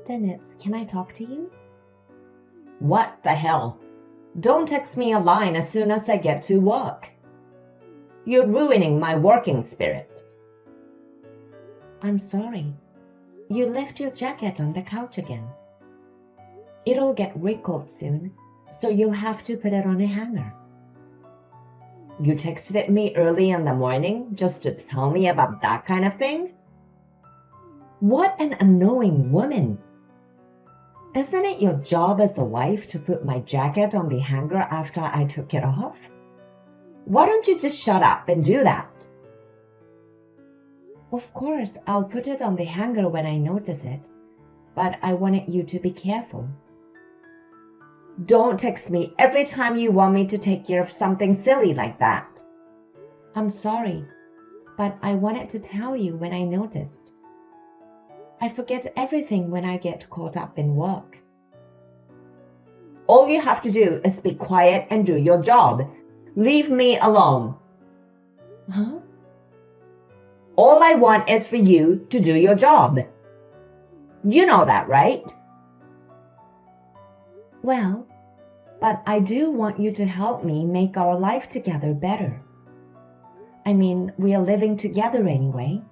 Dennis, can I talk to you? What the hell? Don't text me a line as soon as I get to work. You're ruining my working spirit. I'm sorry. You left your jacket on the couch again. It'll get wrinkled soon, so you'll have to put it on a hanger. You texted me early in the morning just to tell me about that kind of thing? What an annoying woman. Isn't it your job as a wife to put my jacket on the hanger after I took it off? Why don't you just shut up and do that? Of course, I'll put it on the hanger when I notice it, but I wanted you to be careful. Don't text me every time you want me to take care of something silly like that. I'm sorry, but I wanted to tell you when I noticed. I forget everything when I get caught up in work. All you have to do is be quiet and do your job. Leave me alone. Huh? All I want is for you to do your job. You know that, right? Well, but I do want you to help me make our life together better. I mean, we are living together anyway.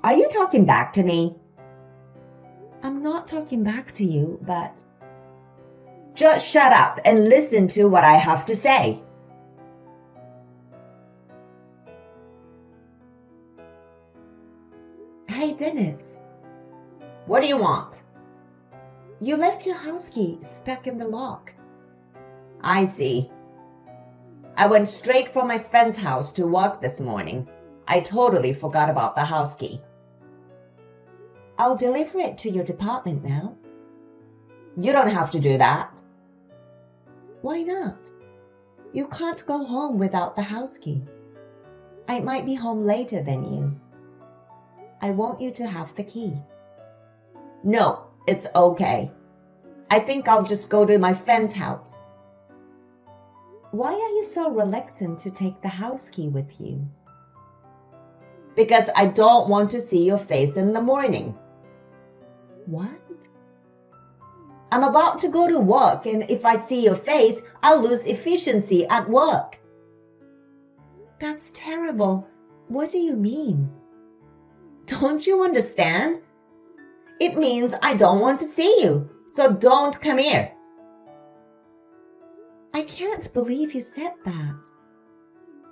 Are you talking back to me? I'm not talking back to you, but... Just shut up and listen to what I have to say. Hey, Dennis. What do you want? You left your house key stuck in the lock. I see. I went straight from my friend's house to work this morning. I totally forgot about the house key. I'll deliver it to your department now. You don't have to do that. Why not? You can't go home without the house key. I might be home later than you. I want you to have the key. No, it's okay. I think I'll just go to my friend's house. Why are you so reluctant to take the house key with you? Because I don't want to see your face in the morning. What? I'm about to go to work, and if I see your face, I'll lose efficiency at work. That's terrible. What do you mean? Don't you understand? It means I don't want to see you, so don't come here. I can't believe you said that.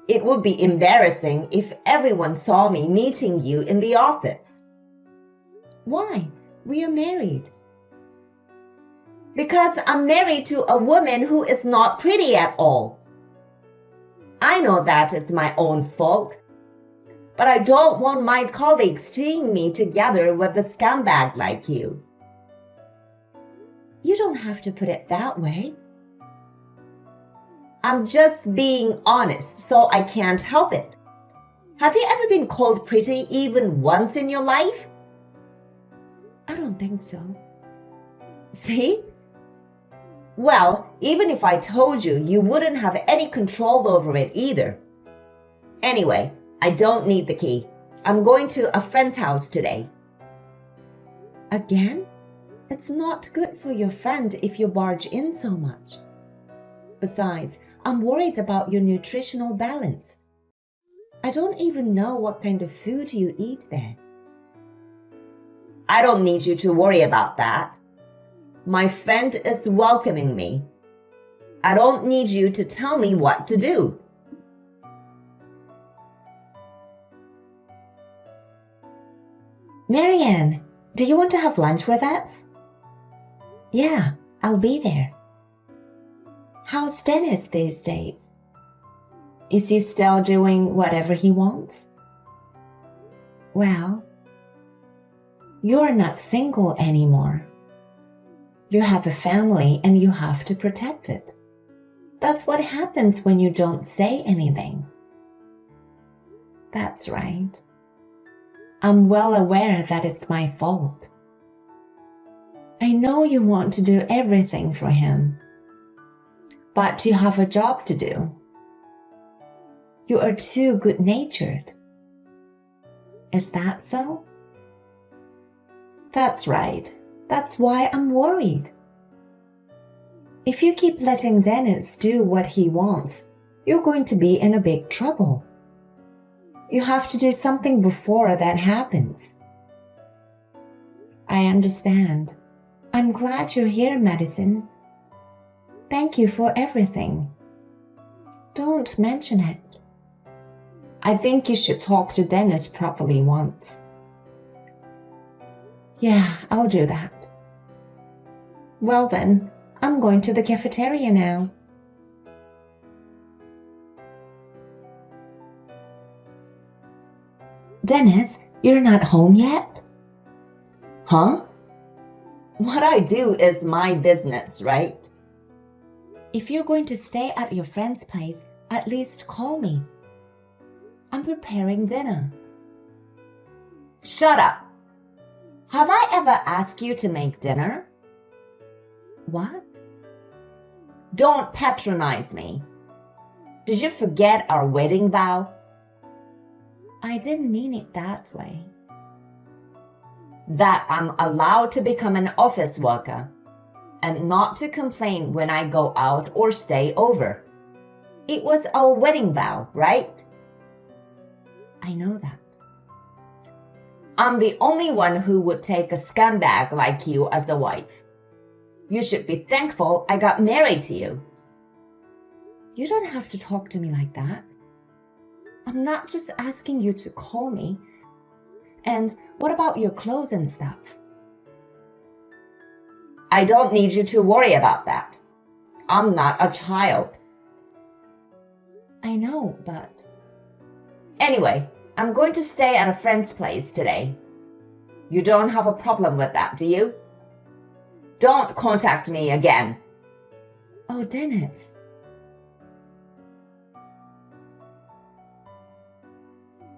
It would be embarrassing if everyone saw me meeting you in the office. Why? We are married. Because I'm married to a woman who is not pretty at all. I know that it's my own fault, but I don't want my colleagues seeing me together with a scumbag like you. You don't have to put it that way. I'm just being honest, so I can't help it. Have you ever been called pretty even once in your life? I don't think so. See? Well, even if I told you, you wouldn't have any control over it either. Anyway, I don't need the key. I'm going to a friend's house today. Again? It's not good for your friend if you barge in so much. Besides, I'm worried about your nutritional balance. I don't even know what kind of food you eat there. I don't need you to worry about that. My friend is welcoming me. I don't need you to tell me what to do. Marianne, do you want to have lunch with us? Yeah, I'll be there. How's Dennis these days? Is he still doing whatever he wants? Well, you're not single anymore. You have a family and you have to protect it. That's what happens when you don't say anything. That's right. I'm well aware that it's my fault. I know you want to do everything for him, but you have a job to do. You are too good-natured. Is that so? That's right. That's why I'm worried. If you keep letting Dennis do what he wants, you're going to be in a big trouble. You have to do something before that happens. I understand. I'm glad you're here, Madison. Thank you for everything. Don't mention it. I think you should talk to Dennis properly once. Yeah, I'll do that. Well then, I'm going to the cafeteria now. Dennis, you're not home yet? Huh? What I do is my business, right? If you're going to stay at your friend's place, at least call me. I'm preparing dinner. Shut up. Have I ever asked you to make dinner? What? Don't patronize me. Did you forget our wedding vow? I didn't mean it that way. That I'm allowed to become an office worker and not to complain when I go out or stay over. It was our wedding vow, right? I know that. I'm the only one who would take a scumbag like you as a wife. You should be thankful I got married to you. You don't have to talk to me like that. I'm not just asking you to call me. And what about your clothes and stuff? I don't need you to worry about that. I'm not a child. I know, but... Anyway, I'm going to stay at a friend's place today. You don't have a problem with that, do you? Don't contact me again. Oh, Dennis.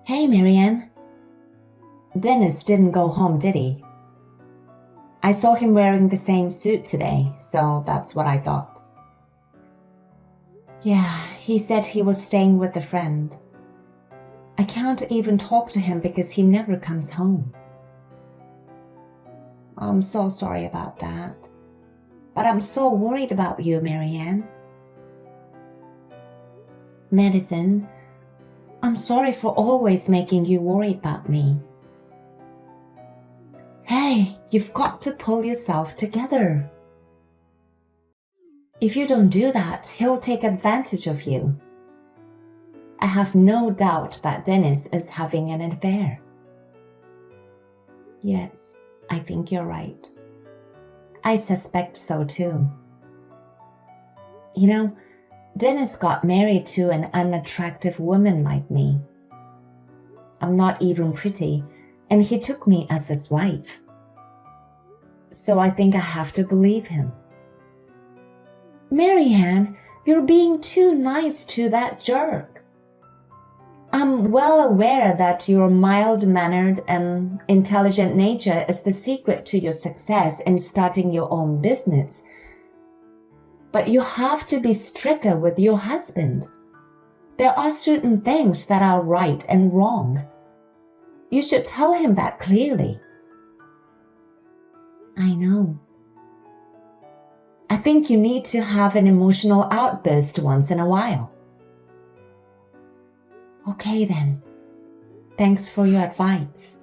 Hey, Marianne. Dennis didn't go home, did he? I saw him wearing the same suit today, so that's what I thought. Yeah, he said he was staying with a friend. I can't even talk to him because he never comes home. I'm so sorry about that. But I'm so worried about you, Marianne. Madison, I'm sorry for always making you worried about me. Hey, you've got to pull yourself together. If you don't do that, he'll take advantage of you. I have no doubt that Dennis is having an affair. Yes, I think you're right. I suspect so too. You know, Dennis got married to an unattractive woman like me. I'm not even pretty, and he took me as his wife. So I think I have to believe him. Marianne, you're being too nice to that jerk. I'm well aware that your mild-mannered and intelligent nature is the secret to your success in starting your own business. But you have to be stricter with your husband. There are certain things that are right and wrong. You should tell him that clearly. I know. I think you need to have an emotional outburst once in a while. Okay then. Thanks for your advice.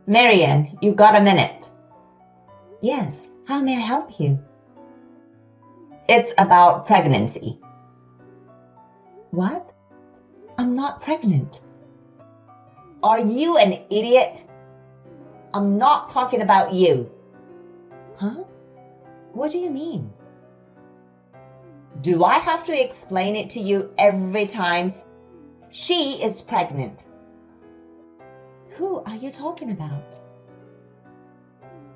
Marianne, you got a minute? Yes, how may I help you? It's about pregnancy. What? I'm not pregnant. Are you an idiot? I'm not talking about you. Huh? What do you mean? Do I have to explain it to you every time? She is pregnant. Who are you talking about?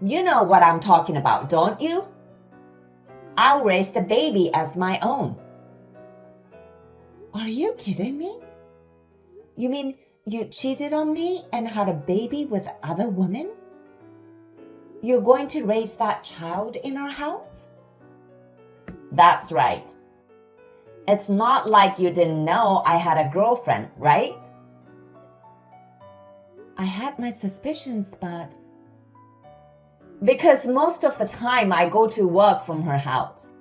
You know what I'm talking about, don't you? I'll raise the baby as my own. Are you kidding me? You mean you cheated on me and had a baby with other women? You're going to raise that child in our house? That's right. It's not like you didn't know I had a girlfriend, right? I had my suspicions, but Because most of the time I go to work from her house.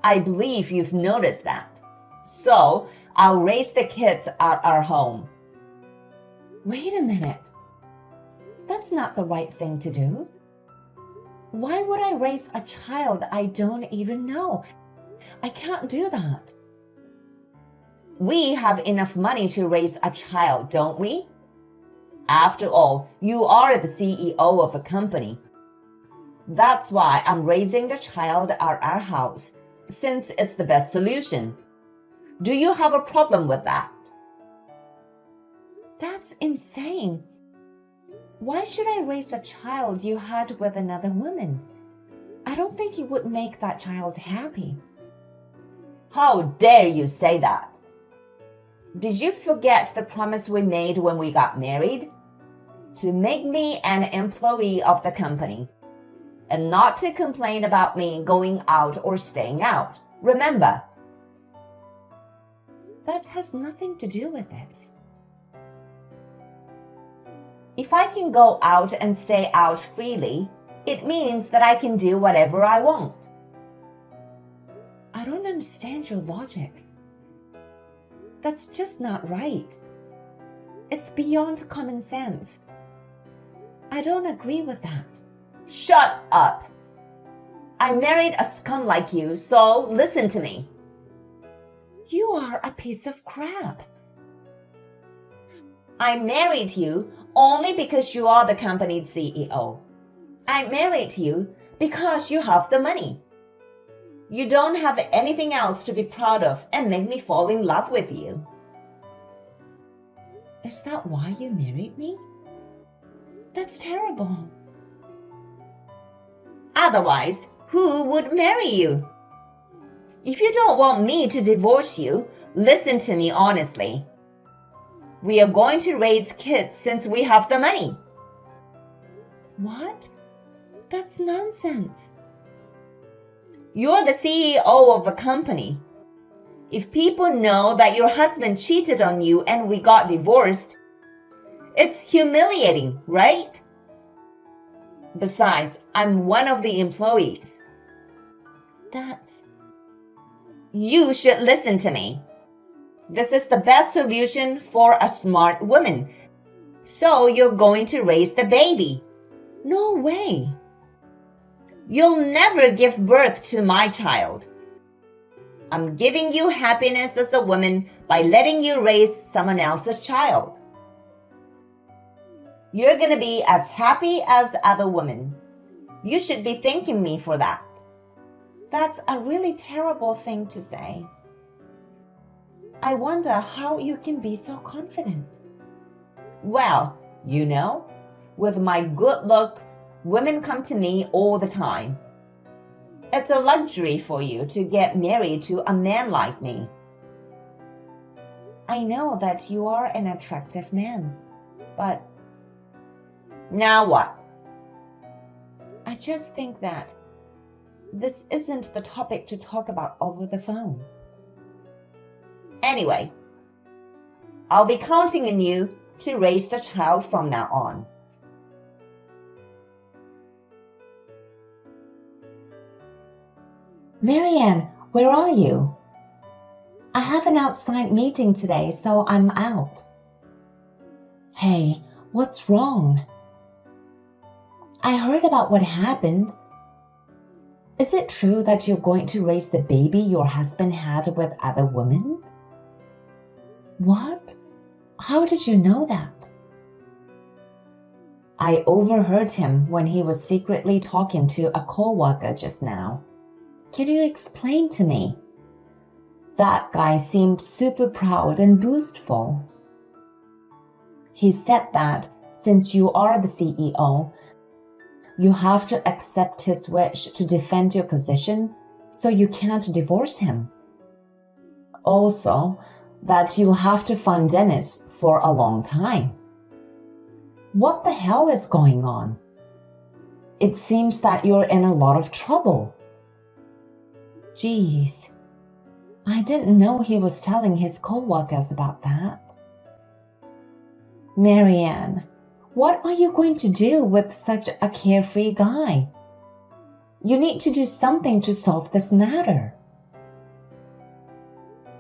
I believe you've noticed that. So I'll raise the kids at our home. wait a minute. That's not the right thing to do. Why would I raise a child I don't even know? I can't do that. We have enough money to raise a child, don't we? After all, you are the CEO of a company. That's why I'm raising the child at our house, since it's the best solution. Do you have a problem with that? That's insane. Why should I raise a child you had with another woman? I don't think it would make that child happy. How dare you say that? Did you forget the promise we made when we got married? To make me an employee of the company, and not to complain about me going out or staying out. Remember? That has nothing to do with it. If I can go out and stay out freely, it means that I can do whatever I want. I don't understand your logic. That's just not right. It's beyond common sense. I don't agree with that. Shut up! I married a scum like you, so listen to me. You are a piece of crap. I married you only because you are the company's CEO. I married you because you have the money. You don't have anything else to be proud of and make me fall in love with you. Is that why you married me? That's terrible. Otherwise, who would marry you? If you don't want me to divorce you, listen to me honestly. We are going to raise kids since we have the money. What? That's nonsense. You're the CEO of a company. If people know that your husband cheated on you and we got divorced, it's humiliating, right? Besides, I'm one of the employees. You should listen to me. This is the best solution for a smart woman. So you're going to raise the baby. No way. You'll never give birth to my child. I'm giving you happiness as a woman by letting you raise someone else's child. You're going to be as happy as other women. You should be thanking me for that. That's a really terrible thing to say. I wonder how you can be so confident. Well, you know, with my good looks, women come to me all the time. It's a luxury for you to get married to a man like me. I know that you are an attractive man, but now what? I just think that this isn't the topic to talk about over the phone. Anyway, I'll be counting on you to raise the child from now on. Marianne, where are you? I have an outside meeting today, so I'm out. Hey, what's wrong? I heard about what happened. Is it true that you're going to raise the baby your husband had with other women? What? How did you know that? I overheard him when he was secretly talking to a coworker just now. Can you explain to me? That guy seemed super proud and boastful. He said that since you are the CEO, you have to accept his wish to defend your position, so you can't divorce him. Also, that you'll have to fund Dennis for a long time. What the hell is going on? It seems that you're in a lot of trouble. Geez, I didn't know he was telling his co-workers about that. Marianne, what are you going to do with such a carefree guy? You need to do something to solve this matter.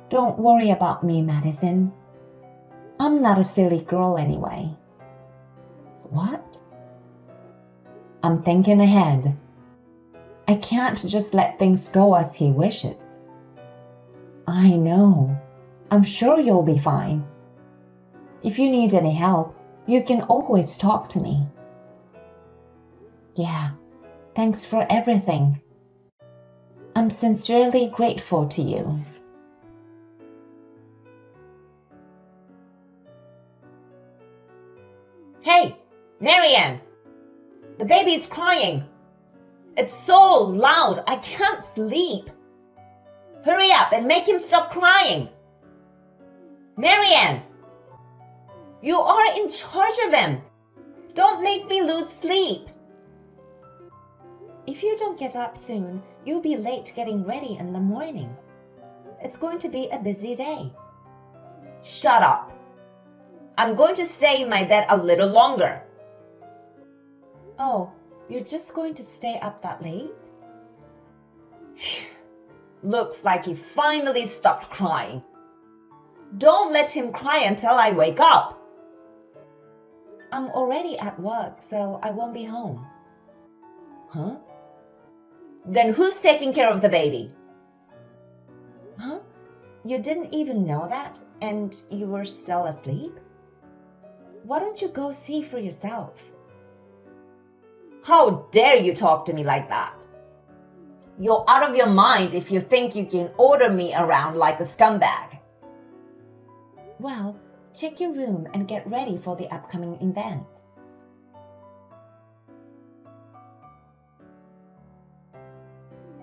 Don't worry about me, Madison. I'm not a silly girl anyway. What? I'm thinking ahead. I can't just let things go as he wishes. I know. I'm sure you'll be fine. If you need any help, you can always talk to me. Yeah, thanks for everything. I'm sincerely grateful to you. Hey, Marianne! The baby's crying. It's so loud, I can't sleep. Hurry up and make him stop crying. Marianne! You are in charge of him. Don't make me lose sleep. If you don't get up soon, you'll be late getting ready in the morning. It's going to be a busy day. Shut up. I'm going to stay in my bed a little longer. Oh, you're just going to stay up that late? Looks like he finally stopped crying. Don't let him cry until I wake up. I'm already at work, so I won't be home. Huh? Then who's taking care of the baby? Huh? You didn't even know that, and you were still asleep? Why don't you go see for yourself? How dare you talk to me like that? You're out of your mind if you think you can order me around like a scumbag. Well, check your room and get ready for the upcoming event.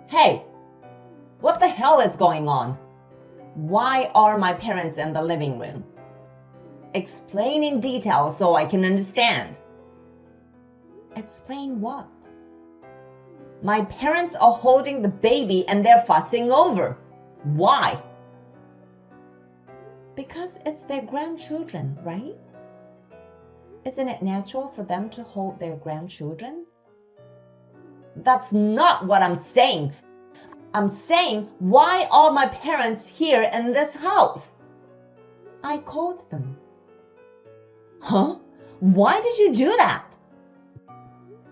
Hey, what the hell is going on? Why are my parents in the living room? Explain in detail so I can understand. Explain what? My parents are holding the baby and they're fussing over. Why? Because it's their grandchildren, right? Isn't it natural for them to hold their grandchildren? That's not what I'm saying. I'm saying, why are my parents here in this house? I called them. Huh? Why did you do that?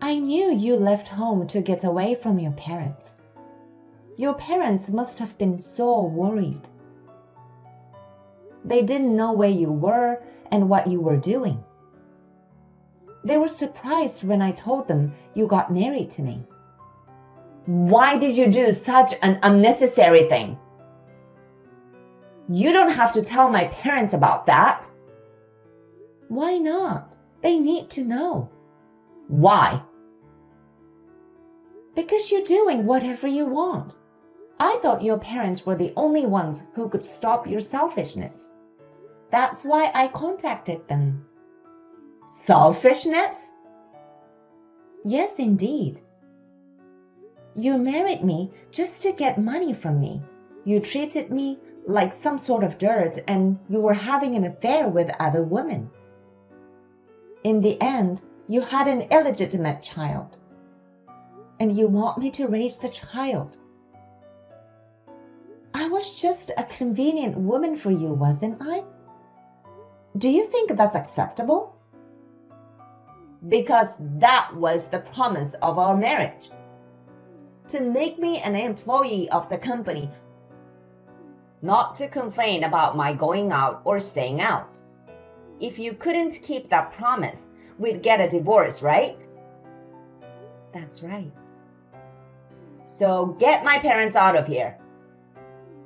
I knew you left home to get away from your parents. Your parents must have been so worried. They didn't know where you were and what you were doing. They were surprised when I told them you got married to me. Why did you do such an unnecessary thing? You don't have to tell my parents about that. Why not? They need to know. Why? Because you're doing whatever you want. I thought your parents were the only ones who could stop your selfishness. That's why I contacted them. Selfishness? Yes, indeed. You married me just to get money from me. You treated me like some sort of dirt and you were having an affair with other women. In the end, you had an illegitimate child. And you want me to raise the child. I was just a convenient woman for you, wasn't I? Do you think that's acceptable? Because that was the promise of our marriage. To make me an employee of the company, not to complain about my going out or staying out. If you couldn't keep that promise, we'd get a divorce, right? That's right. So get my parents out of here.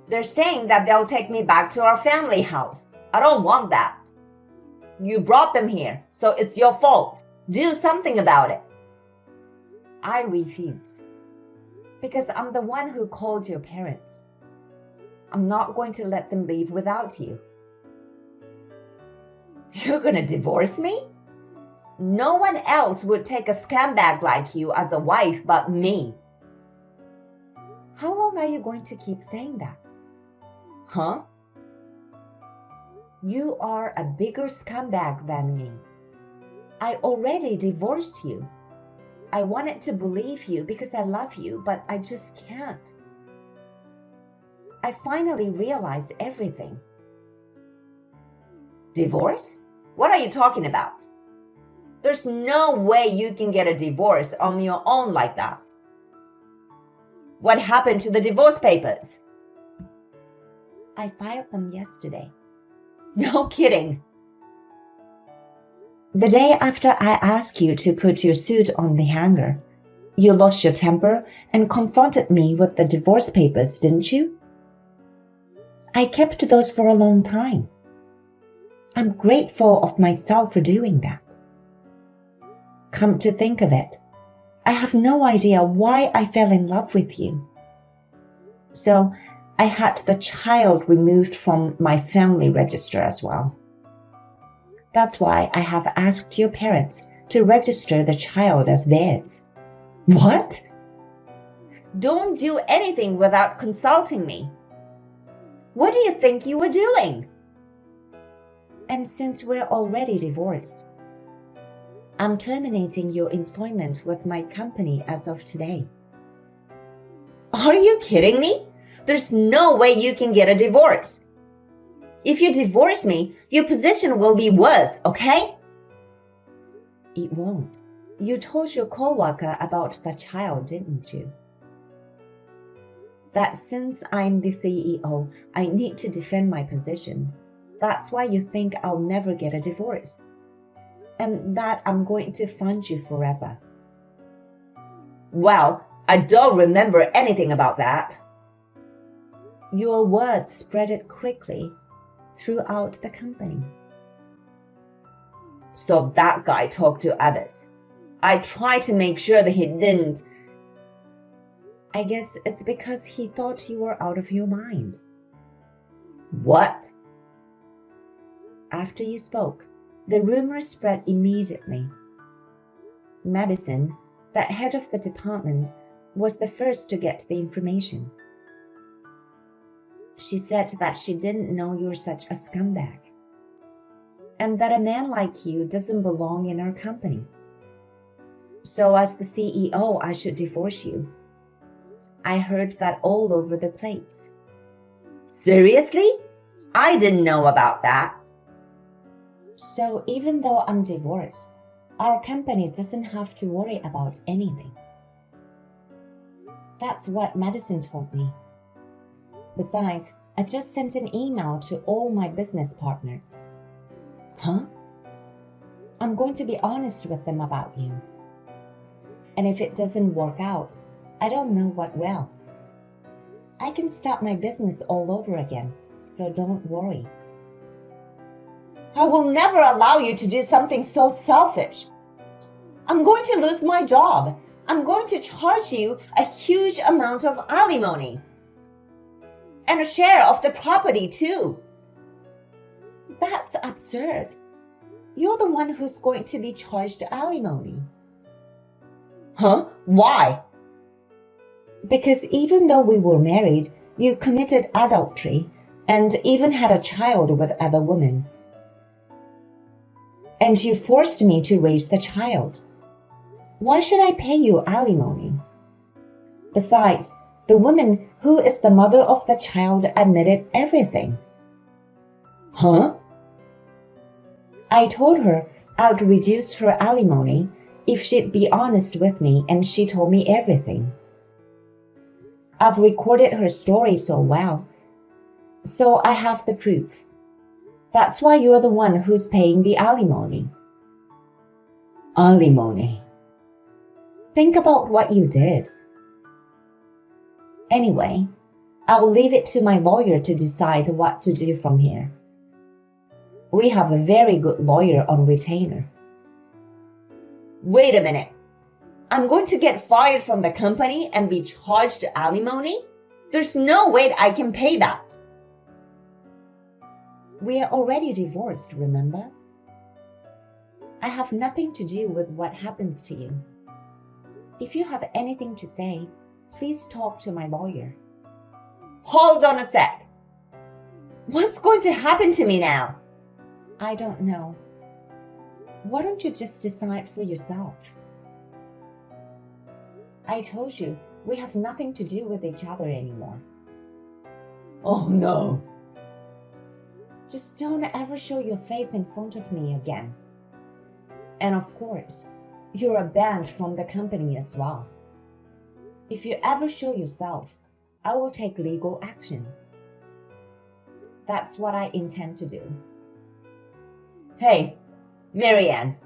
They're saying that they'll take me back to our family house. I don't want that. You brought them here, so it's your fault. Do something about it. I refuse. Because I'm the one who called your parents. I'm not going to let them leave without you. You're gonna divorce me? No one else would take a scumbag like you as a wife but me. How long are you going to keep saying that? Huh? You are a bigger scumbag than me. I already divorced you. I wanted to believe you because I love you, but I just can't. I finally realized everything. Divorce? What are you talking about? There's no way you can get a divorce on your own like that. What happened to the divorce papers? I filed them yesterday. No kidding. The day after I asked you to put your suit on the hanger, you lost your temper and confronted me with the divorce papers, didn't you? I kept those for a long time. I'm grateful of myself for doing that. Come to think of it, I have no idea why I fell in love with you. So I had the child removed from my family register as well. That's why I have asked your parents to register the child as theirs. What? Don't do anything without consulting me. What do you think you were doing? And since we're already divorced, I'm terminating your employment with my company as of today. Are you kidding me? There's no way you can get a divorce. If you divorce me, your position will be worse, okay? It won't. You told your coworker about the child, didn't you? That since I'm the CEO, I need to defend my position. That's why you think I'll never get a divorce. And that I'm going to fund you forever. Well, I don't remember anything about that. Your words spread it quickly throughout the company. So that guy talked to others. I tried to make sure that he didn't. I guess it's because he thought you were out of your mind. What? After you spoke, the rumor spread immediately. Madison, the head of the department, was the first to get the information. She said that she didn't know you were such a scumbag, and that a man like you doesn't belong in our company. So as the CEO, I should divorce you. I heard that all over the place. Seriously? I didn't know about that. So even though I'm divorced, our company doesn't have to worry about anything. That's what Madison told me. Besides, I just sent an email to all my business partners. Huh? I'm going to be honest with them about you. And if it doesn't work out, I don't know what will. I can start my business all over again, so don't worry. I will never allow you to do something so selfish. I'm going to lose my job. I'm going to charge you a huge amount of alimony. And a share of the property too. That's absurd. You're the one who's going to be charged alimony. Huh? Why? Because even though we were married, you committed adultery and even had a child with other women. And you forced me to raise the child. Why should I pay you alimony? Besides, the woman who is the mother of the child admitted everything. Huh? I told her I'd reduce her alimony if she'd be honest with me, and she told me everything. I've recorded her story so well, so I have the proof. That's why you're the one who's paying the alimony. Alimony. Think about what you did. Anyway, I'll leave it to my lawyer to decide what to do from here. We have a very good lawyer on retainer. Wait a minute. I'm going to get fired from the company and be charged alimony? There's no way I can pay that. We are already divorced, remember? I have nothing to do with what happens to you. If you have anything to say, please talk to my lawyer. Hold on a sec. What's going to happen to me now? I don't know. Why don't you just decide for yourself? I told you, we have nothing to do with each other anymore. Oh no. Just don't ever show your face in front of me again. And of course, you're banned from the company as well. If you ever show yourself, I will take legal action. That's what I intend to do. Hey, Marianne,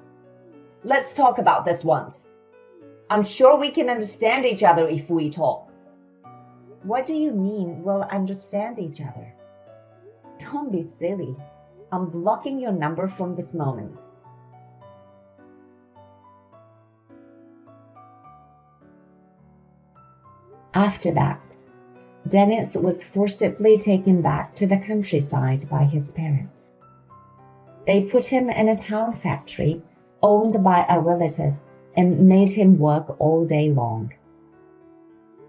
let's talk about this once. I'm sure we can understand each other if we talk. What do you mean we'll understand each other? Don't be silly. I'm blocking your number from this moment. After that, Dennis was forcibly taken back to the countryside by his parents. They put him in a town factory owned by a relative and made him work all day long.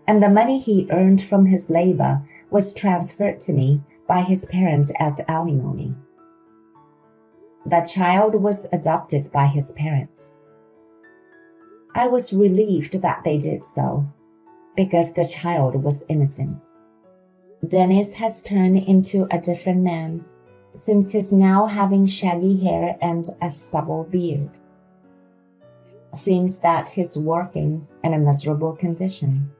And the money he earned from his labor was transferred to me by his parents as alimony. The child was adopted by his parents. I was relieved that they did so, because the child was innocent. Dennis has turned into a different man since he's now having shaggy hair and a stubble beard. Seems that he's working in a miserable condition.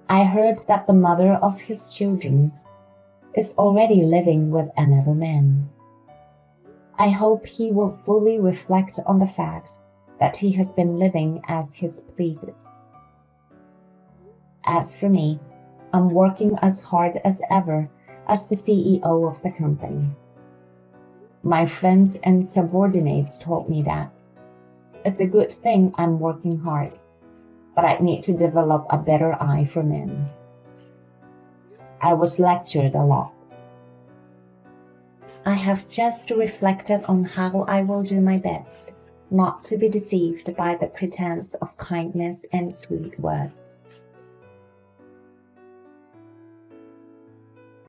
I heard that the mother of his children is already living with another man. I hope he will fully reflect on the fact that he has been living as he pleases. As for me, I'm working as hard as ever as the CEO of the company. My friends and subordinates told me that. It's a good thing I'm working hard, but I need to develop a better eye for men. I was lectured a lot. I have just reflected on how I will do my best not to be deceived by the pretense of kindness and sweet words.